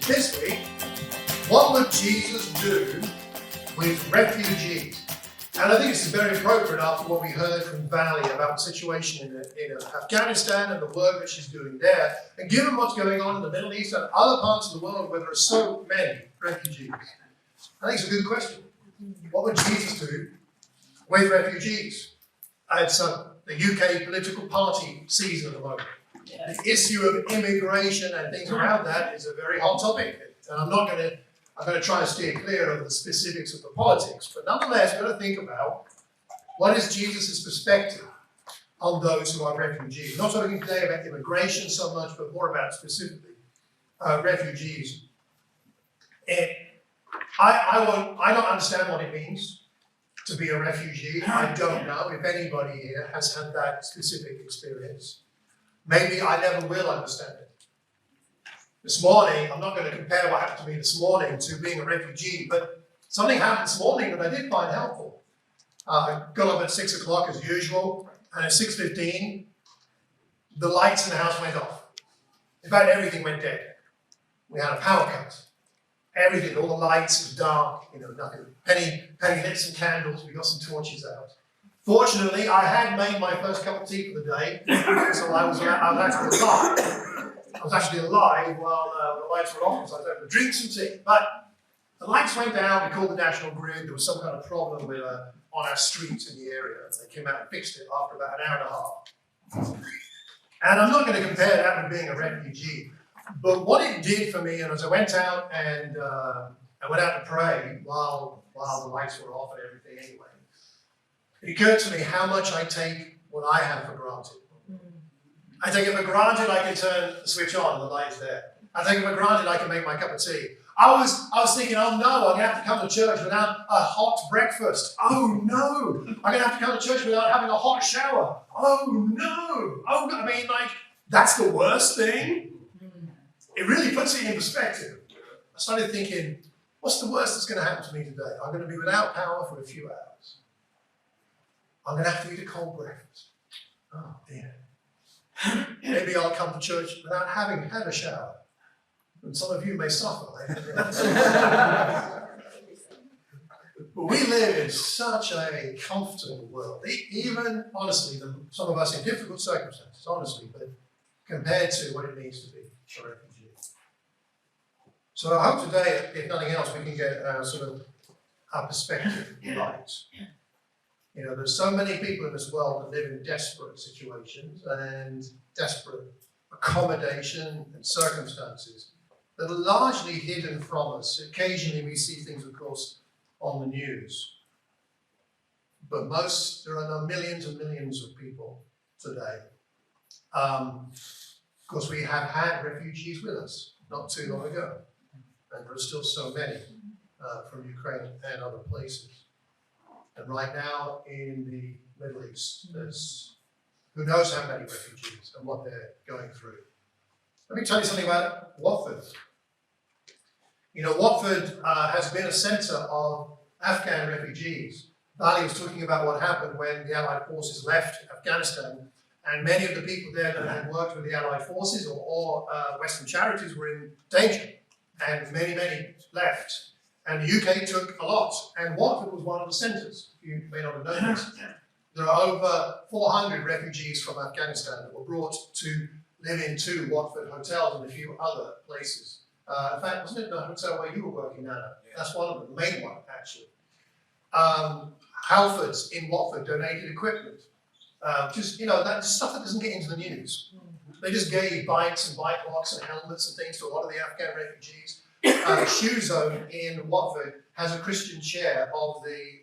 This week, what would Jesus do with refugees? And I think this is very appropriate after what we heard from Valley about the situation in Afghanistan and the work that she's doing there. And given what's going on in the Middle East and other parts of the world where there are so many refugees, I think it's a good question. What would Jesus do with refugees? It's the UK political party season at the moment. The issue of immigration and things around that is a very hot topic. And I'm going to try and steer clear of the specifics of the politics. But nonetheless, we've got to think about what is Jesus' perspective on those who are refugees. Not talking today about immigration so much, but more about specifically refugees. And I don't understand what it means to be a refugee. I don't know if anybody here has had that specific experience. Maybe I never will understand it. This morning, I'm not going to compare what happened to me this morning to being a refugee, but something happened this morning that I did find helpful. I got up at 6 o'clock as usual, and at 6:15, the lights in the house went off. In fact, everything went dead. We had a power cut. Everything, all the lights, it was dark, nothing. Penny lit some candles, we got some torches out. Fortunately, I had made my first cup of tea for the day, so I was actually alive. I was actually alive while the lights were off, so I was able to drink some tea. But the lights went down, we called the National Grid, there was some kind of problem with on our streets in the area. They came out and fixed it after about an hour and a half. And I'm not going to compare that with being a refugee, but what it did for me, and as I went out and I went out to pray while the lights were off and everything anyway, it occurred to me how much I take what I have for granted. I take it for granted I can turn the switch on and the light's there. I take it for granted I can make my cup of tea. I was thinking, oh no, I'm going to have to come to church without a hot breakfast. Oh no, I'm going to have to come to church without having a hot shower. Oh no. I mean, that's the worst thing. It really puts it in perspective. I started thinking, what's the worst that's going to happen to me today? I'm going to be without power for a few hours. I'm going to have to eat a cold breakfast. Oh dear. Maybe I'll come to church without having had a shower. And some of you may suffer. But we live in such a comfortable world. Even, honestly, some of us in difficult circumstances, honestly, but compared to what it means to be a refugee. So I hope today, if nothing else, we can get our perspective right. There's so many people in this world that live in desperate situations and desperate accommodation and circumstances that are largely hidden from us. Occasionally we see things, of course, on the news. But there are millions and millions of people today. Of course, we have had refugees with us not too long ago. And there are still so many from Ukraine and other places. And right now in the Middle East, there's who knows how many refugees and what they're going through. Let me tell you something about Watford. Watford has been a centre of Afghan refugees. Bali was talking about what happened when the Allied forces left Afghanistan, and many of the people there that had worked with the Allied forces or Western charities were in danger, and many left. And the UK took a lot, and Watford was one of the centres. You may not have known this. There are over 400 refugees from Afghanistan that were brought to live in 2 Watford hotels and a few other places. In fact, wasn't it the hotel where you were working, Nana? That's one of them, the main one, actually. Halfords in Watford donated equipment. That stuff that doesn't get into the news. They just gave bikes and bike locks and helmets and things to a lot of the Afghan refugees. Shoe Zone in Watford has a Christian chair of the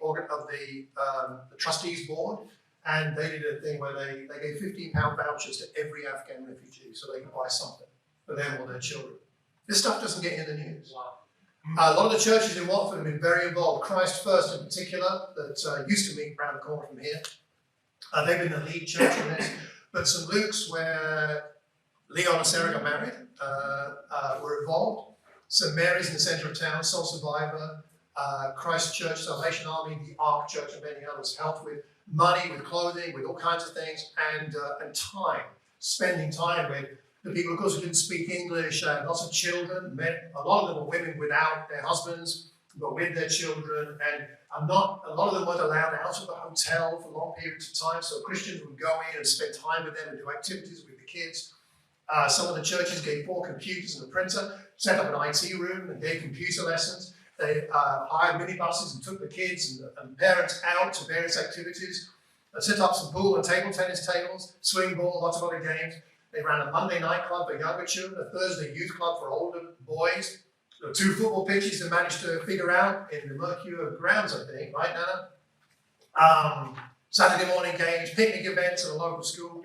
trustees board, and they did a thing where they gave £15 vouchers to every Afghan refugee so they could buy something for them or their children. This stuff doesn't get in the news. Wow. A lot of the churches in Watford have been very involved. Christ First in particular, that used to meet around the corner from here. They've been the lead church in this. But St. Luke's, where Leon and Sarah got married, were involved. St. Mary's in the centre of town, Soul Survivor, Christ Church, Salvation Army, the Ark Church, and many others helped with money, with clothing, with all kinds of things, and time, spending time with The people, of course, who didn't speak English, lots of children, men, a lot of them were women without their husbands, but with their children, and a lot of them weren't allowed out of the hotel for long periods of time, so Christians would go in and spend time with them and do activities with the kids. Some of the churches gave 4 computers and a printer, set up an IT room and gave computer lessons. They hired minibuses and took the kids and parents out to various activities. They set up some pool and table tennis tables, swing ball, lots of other games. They ran a Monday night club for younger children, a Thursday youth club for older boys. There were 2 football pitches they managed to figure out in the Mercure grounds, I think, right, Nana? Saturday morning games, picnic events at a local school.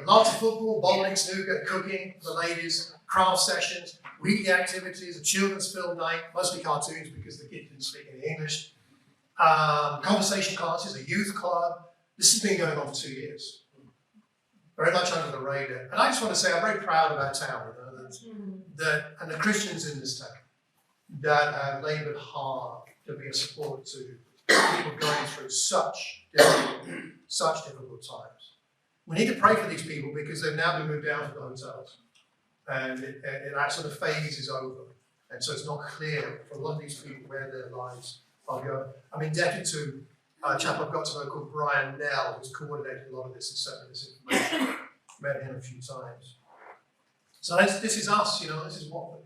Lots of football, bowling, snooker, cooking for the ladies, craft sessions, weekly activities, a children's film night, mostly cartoons because the kids didn't speak any English. Conversation classes, a youth club. This has been going on for 2 years. Very much under the radar. And I just want to say I'm very proud of our town, and the Christians in this town that have laboured hard to be a support to people going through such difficult times. We need to pray for these people because they've now been moved out of the hotels. And that sort of phase is over. And so it's not clear for a lot of these people where their lives are going. I'm indebted to a chap I've got to know called Brian Nell, who's coordinated a lot of this and sent me this information. Met him a few times. So this is us, this is what we...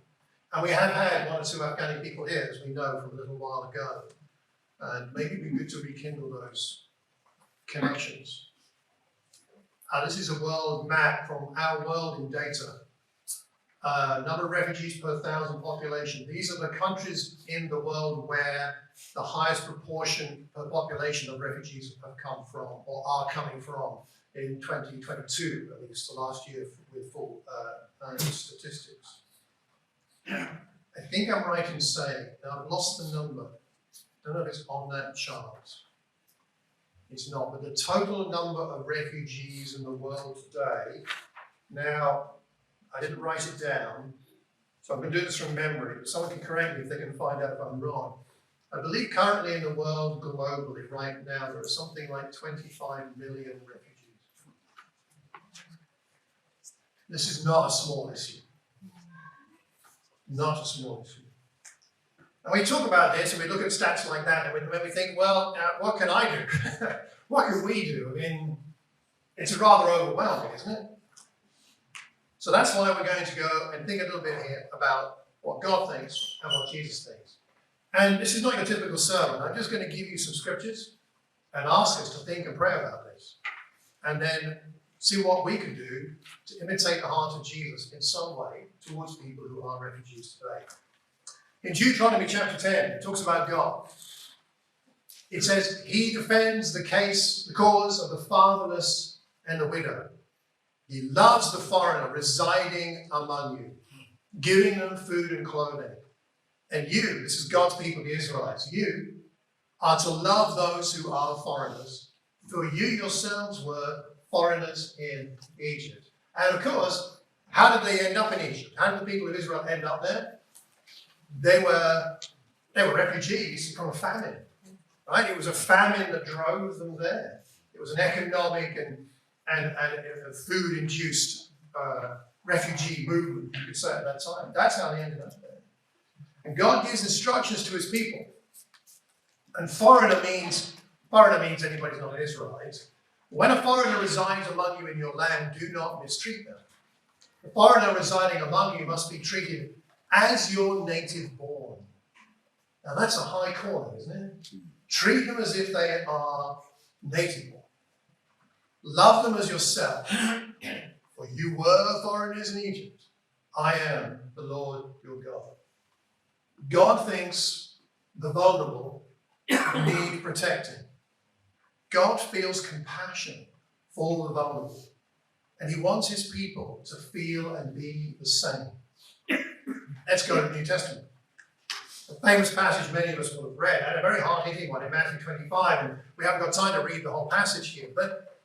And we have had 1 or 2 Afghani people here, as we know from a little while ago. And maybe it'd be good to rekindle those connections. This is a world map from our world in data. Number of refugees per 1,000 population. These are the countries in the world where the highest proportion per population of refugees have come from or are coming from in 2022, at least the last year with full statistics. I think I'm right in saying, now I've lost the number, I don't know if it's on that chart. It's not, but the total number of refugees in the world today, now I didn't write it down, so I'm going to do this from memory, but someone can correct me if they can find out if I'm wrong. I believe currently in the world globally, right now, there are something like 25 million refugees. This is not a small issue. Not a small issue. And we talk about this and we look at stats like that and when we think, well, what can I do? What can we do? I mean, it's rather overwhelming, isn't it? So that's why we're going to go and think a little bit here about what God thinks and what Jesus thinks. And this is not your typical sermon. I'm just going to give you some scriptures and ask us to think and pray about this. And then see what we can do to imitate the heart of Jesus in some way towards people who are refugees today. In Deuteronomy chapter 10, it talks about God. It says, He defends the cause of the fatherless and the widow. He loves the foreigner residing among you, giving them food and clothing. And you, this is God's people, the Israelites, you are to love those who are foreigners, for you yourselves were foreigners in Egypt. And of course, how did they end up in Egypt? How did the people of Israel end up there? They were refugees from a famine, right? It was a famine that drove them there. It was an economic and a food-induced refugee movement, you could say, at that time. That's how they ended up there. And God gives instructions to his people. And foreigner means anybody's not an Israelite. When a foreigner resides among you in your land, do not mistreat them. The foreigner residing among you must be treated as your native born. Now that's a high calling, isn't it? Treat them as if they are native born. Love them as yourself. For you were foreigners in Egypt. I am the Lord your God. God thinks the vulnerable need protecting. God feels compassion for the vulnerable. And he wants his people to feel and be the same. Let's go to the New Testament. A famous passage many of us will have read, and a very hard-hitting one in Matthew 25, and we haven't got time to read the whole passage here, but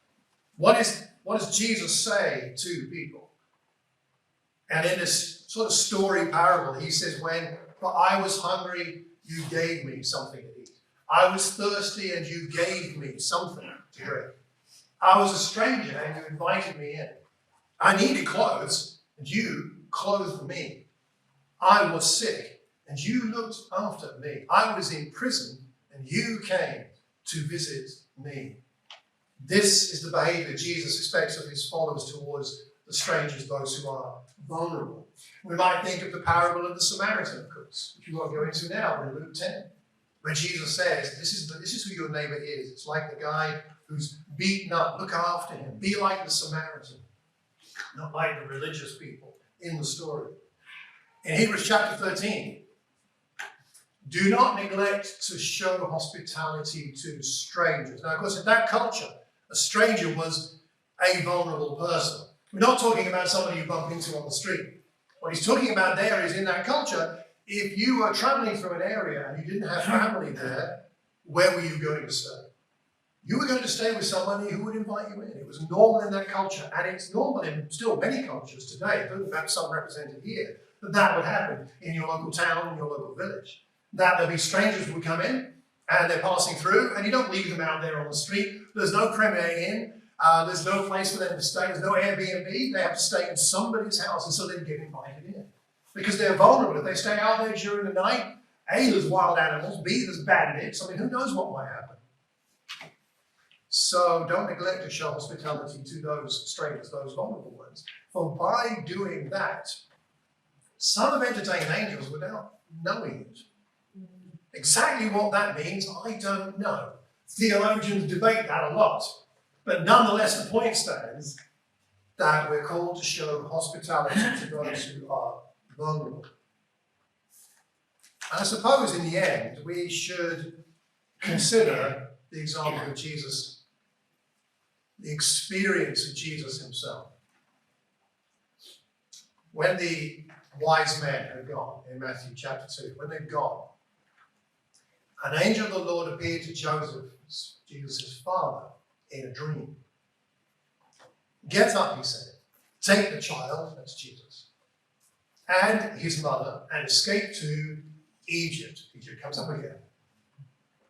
what does Jesus say to people? And in this sort of story parable, he says, for I was hungry, you gave me something to eat. I was thirsty, and you gave me something to drink. I was a stranger, and you invited me in. I needed clothes, and you clothed me. I was sick, and you looked after me. I was in prison, and you came to visit me. This is the behavior Jesus expects of his followers towards the strangers, those who are vulnerable. We might think of the parable of the Samaritan, of course, which we won't go into now, in Luke 10, where Jesus says, this is who your neighbor is. It's like the guy who's beaten up. Look after him. Be like the Samaritan, not like the religious people in the story. In Hebrews chapter 13, do not neglect to show hospitality to strangers. Now, of course, in that culture, a stranger was a vulnerable person. We're not talking about somebody you bump into on the street. What he's talking about there is, in that culture, if you were traveling through an area and you didn't have family there, where were you going to stay? You were going to stay with somebody who would invite you in. It was normal in that culture, and it's normal in still many cultures today, perhaps some represented here, that would happen in your local town, in your local village. That there'll be strangers who would come in, and they're passing through, and you don't leave them out there on the street. There's no Premier Inn. There's no place for them to stay. There's no Airbnb. They have to stay in somebody's house, and so they get invited in. Because they're vulnerable. If they stay out there during the night, A, there's wild animals, B, there's bandits. I mean, who knows what might happen? So don't neglect to show hospitality to those strangers, those vulnerable ones. For by doing that, some have entertained angels without knowing it. Exactly what that means, I don't know. Theologians debate that a lot. But nonetheless, the point stands that we're called to show hospitality to those who are vulnerable. And I suppose in the end, we should consider the example of Jesus, the experience of Jesus himself. When the wise men had gone, in Matthew chapter 2, when they'd gone, an angel of the Lord appeared to Joseph, Jesus' father, in a dream. Get up, he said, take the child, that's Jesus, and his mother, and escape to Egypt. Egypt comes up again.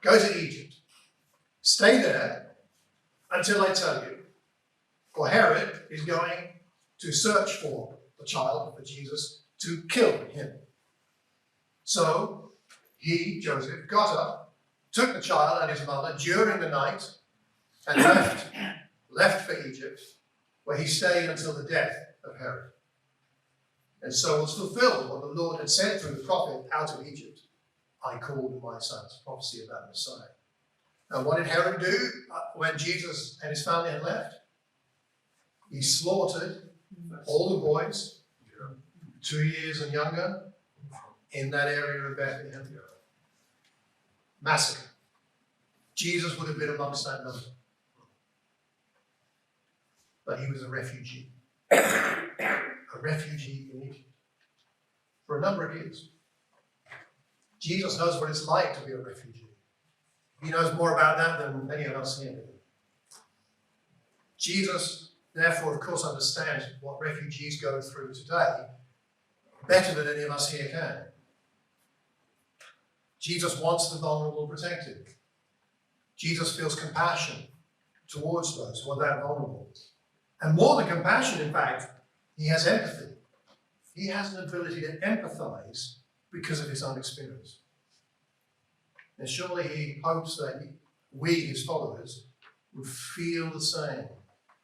Go to Egypt. Stay there until I tell you. For Herod is going to search for the child, for Jesus, to kill him. So he, Joseph, got up, took the child and his mother during the night, and left for Egypt, where he stayed until the death of Herod. And so was fulfilled what the Lord had said through the prophet, out of Egypt I called my sons, prophecy about Messiah. And what did Herod do when Jesus and his family had left? He slaughtered all the boys, 2 years and younger, in that area of Bethlehem. Massacre. Jesus would have been amongst that number. But he was a refugee. A refugee in Egypt. For a number of years. Jesus knows what it's like to be a refugee. He knows more about that than many of us here do. Jesus, therefore, of course, understands what refugees go through today better than any of us here can. Jesus wants the vulnerable protected. Jesus feels compassion towards those who are that vulnerable. And more than compassion, in fact, he has empathy. He has an ability to empathize because of his own experience. And surely he hopes that we, his followers, would feel the same.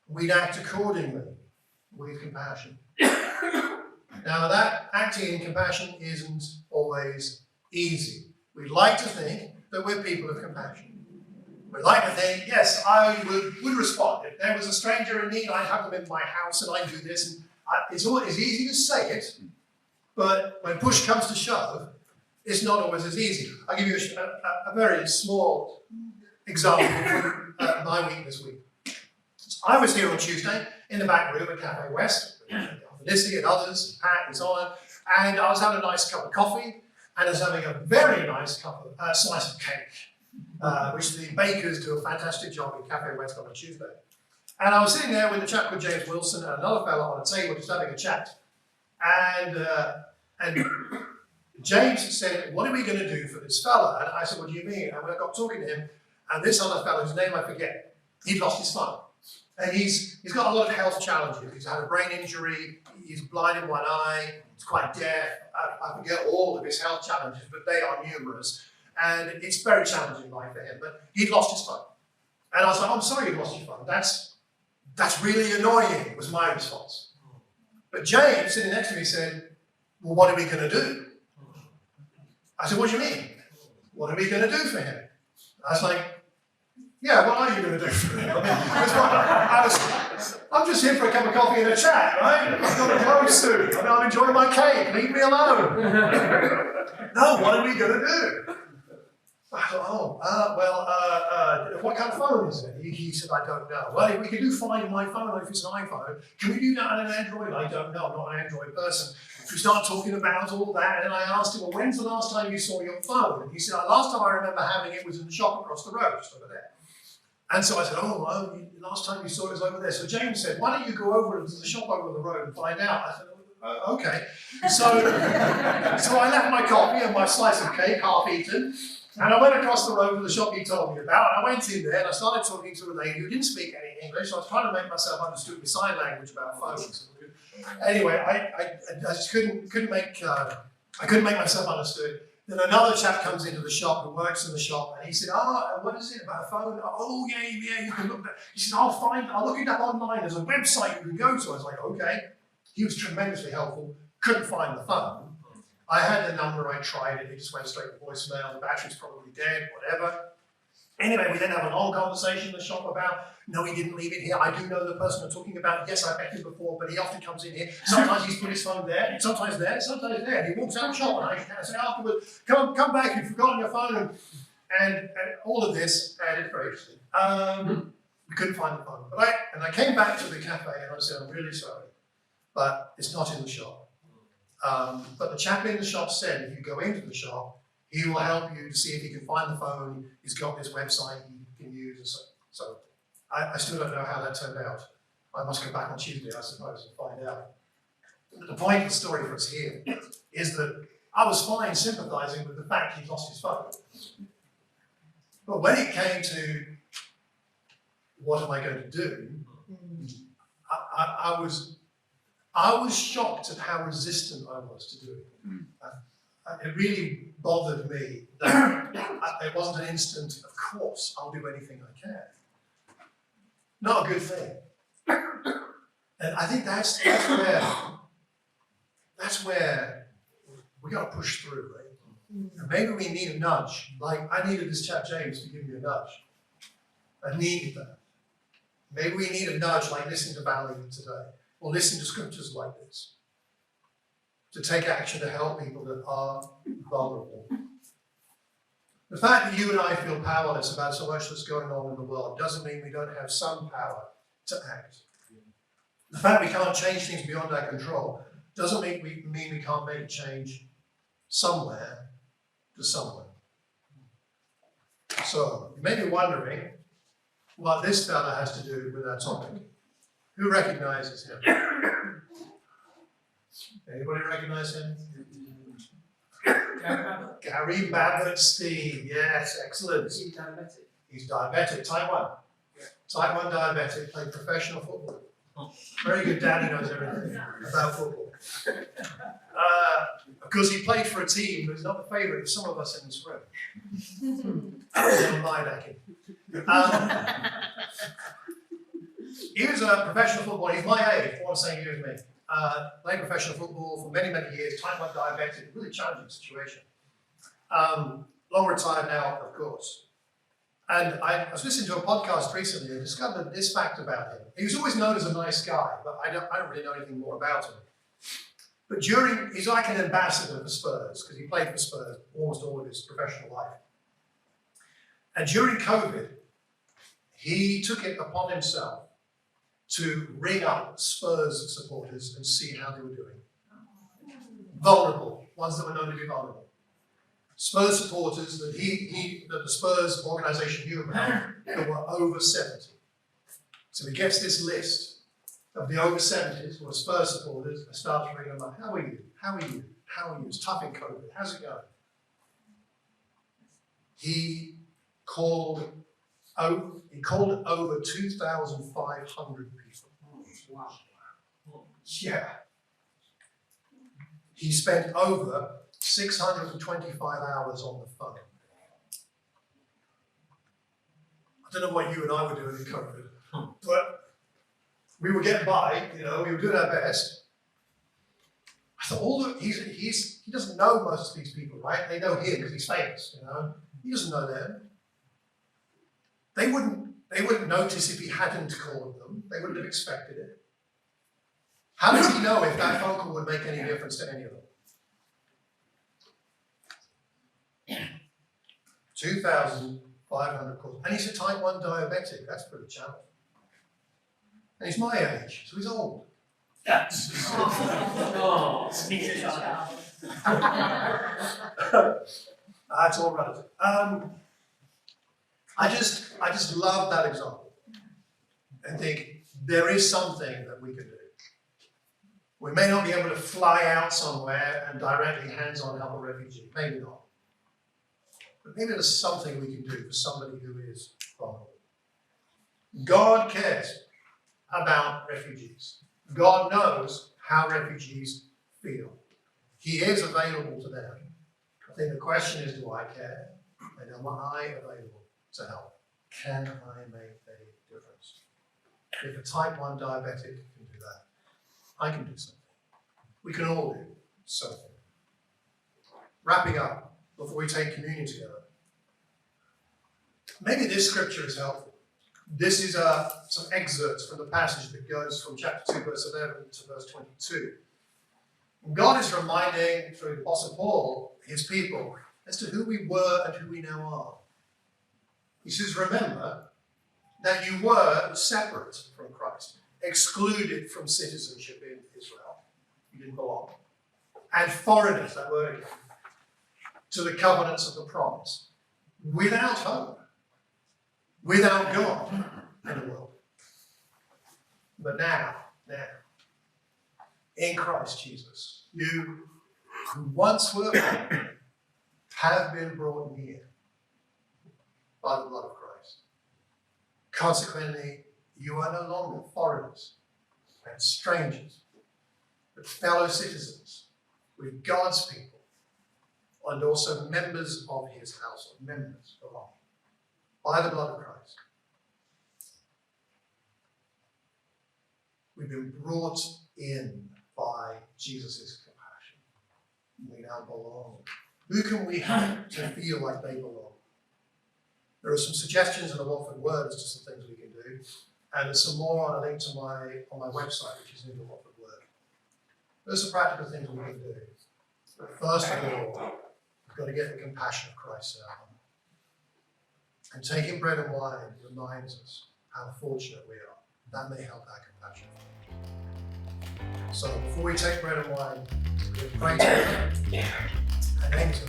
We'd act accordingly with compassion. Now, that acting in compassion isn't always easy. We'd like to think that we're people of compassion. We'd like to think, yes, I would respond. If there was a stranger in need, I'd have them in my house and I'd do this. And it's easy to say it, but when push comes to shove, it's not always as easy. I'll give you a very small example from my week this week. I was here on Tuesday in the back room at Cafe West, with Lissy and others, and Pat and so on, and I was having a nice cup of coffee, and I was having a very nice slice of cake, which the bakers do a fantastic job in Cafe West on a Tuesday. And I was sitting there with a chap called James Wilson and another fellow on a table just having a chat. And James said, what are we going to do for this fella? And I said, what do you mean? And when I got talking to him, and this other fellow, whose name I forget, he'd lost his phone. And he's got a lot of health challenges. He's had a brain injury, he's blind in one eye, he's quite deaf. I forget all of his health challenges, but they are numerous. And it's very challenging life for him. But he'd lost his phone. And I was like, I'm sorry you lost your phone. That's really annoying, was my response. But James, sitting next to me, said, well, what are we going to do? I said, what do you mean? What are we going to do for him? I was like, yeah, what are you going to do for him? I'm just here for a cup of coffee and a chat, right? I've got to close soon. I'm enjoying my cake. Leave me alone. No, what are we going to do? I thought, what kind of phone is it? He said, I don't know. Well, we can do Find My Phone if it's an iPhone. Can we do that on an Android? I don't know. I'm not an Android person. We start talking about all that, and I asked him, well, when's the last time you saw your phone? And he said, last time I remember having it was in the shop across the road, just over there. And so I said, last time you saw it was over there. So James said, why don't you go over to the shop over the road and find out? I said, okay. So I left my coffee and my slice of cake, half eaten, and I went across the road to the shop he told me about, and I went in there and I started talking to a lady who didn't speak any English, so I was trying to make myself understood with sign language about phones. Anyway, I just couldn't make myself understood. Then another chap comes into the shop who works in the shop, and he said, what is it about a phone? Oh, yeah, you can look at it. He said, I'll look it up online. There's a website you can go to. I was like, okay. He was tremendously helpful. Couldn't find the phone. I had the number, I tried it, it just went straight to voicemail, the battery's probably dead, whatever. Anyway, we then have a long conversation in the shop about, no, he didn't leave it here. I do know the person I'm talking about. Yes, I met him before, but he often comes in here. Sometimes he's put his phone there, sometimes there. And he walks out the shop, and I say afterwards, come back, you've forgotten your phone. And all of this, and it's very interesting. We couldn't find the phone. But I came back to the cafe, and I said, I'm really sorry, but it's not in the shop. But the chap in the shop said, if you go into the shop, he will help you to see if he can find the phone. He's got this website he can use. And so I still don't know how that turned out. I must come back on Tuesday, I suppose, and find out. But the point of the story for us here is that I was fine sympathizing with the fact he'd lost his phone. But when it came to what am I going to do, I was shocked at how resistant I was to do it. It really bothered me that it wasn't an instant, of course, I'll do anything I can. Not a good thing. And I think that's where we got to push through, right? And maybe we need a nudge. Like I needed this chap James to give me a nudge. I needed that. Maybe we need a nudge like listening to Valley today, or listen to scriptures like this, to take action to help people that are vulnerable. The fact that you and I feel powerless about so much that's going on in the world doesn't mean we don't have some power to act. The fact we can't change things beyond our control doesn't mean we can't make a change somewhere to somewhere. So, you may be wondering what this fella has to do with our topic. Who recognizes him? Anybody recognize him? Gary Babbitt, Steve. Yes, excellent. He's diabetic. He's diabetic, type 1. Yeah. Type 1 diabetic, played professional football. Very good daddy, knows everything about football. Because he played for a team that's not the favourite of some of us in this room. Never mind, he was a professional footballer. He's my age, what I'm saying years me. Played professional football for many, many years, type 1 diabetic, really challenging situation. Long retired now, of course. And I was listening to a podcast recently and discovered this fact about him. He was always known as a nice guy, but I don't really know anything more about him. But he's like an ambassador for Spurs, because he played for Spurs almost all of his professional life. And during COVID, he took it upon himself to ring up Spurs supporters and see how they were doing. Vulnerable, ones that were known to be vulnerable. Spurs supporters that that the Spurs organisation knew about that were over 70. So he gets this list of the over 70s who are Spurs supporters and starts ringing them up. How are you? How are you? How are you? It's tough in COVID. How's it going? He called Oh, he called over 2,500 people. Wow. Yeah. He spent over 625 hours on the phone. I don't know what you and I were doing in COVID, but we were getting by, we were doing our best. I thought, he doesn't know most of these people, right? They know him because he's famous, He doesn't know them. They wouldn't notice if he hadn't called them. They wouldn't have expected it. How does he know if that phone call would make any difference to any of them? 2,500 calls. And he's a type 1 diabetic. That's pretty challenging. And he's my age, so he's old. Oh, That's all relative. I just love that example and think there is something that we can do. We may not be able to fly out somewhere and directly hands-on help a refugee, maybe not. But maybe there's something we can do for somebody who is vulnerable. God cares about refugees. God knows how refugees feel. He is available to them. I think the question is, do I care? And am I available to help? Can I make a difference? If a type 1 diabetic can do that, I can do something. We can all do something. Wrapping up, before we take communion together, maybe this scripture is helpful. This is some excerpts from the passage that goes from chapter 2, verse 11 to verse 22. God is reminding, through the Apostle Paul, his people, as to who we were and who we now are. He says, remember that you were separate from Christ, excluded from citizenship in Israel. You didn't belong. And foreigners, that word again, to the covenants of the promise, without hope, without God in the world. But now, in Christ Jesus, you who once were foreign have been brought near by the blood of Christ. Consequently, you are no longer foreigners and strangers, but fellow citizens with God's people and also members of his household, members belonging by the blood of Christ. We've been brought in by Jesus' compassion. We now belong. Who can we help to feel like they belong? There are some suggestions in the Watford Word as to some things we can do, and there's some more on a link to on my website, which is in the Watford Word. There's some practical things we can do. But first of all, we've got to get the compassion of Christ in our heart. And taking bread and wine reminds us how fortunate we are. That may help our compassion. So before we take bread and wine, we pray together and aim to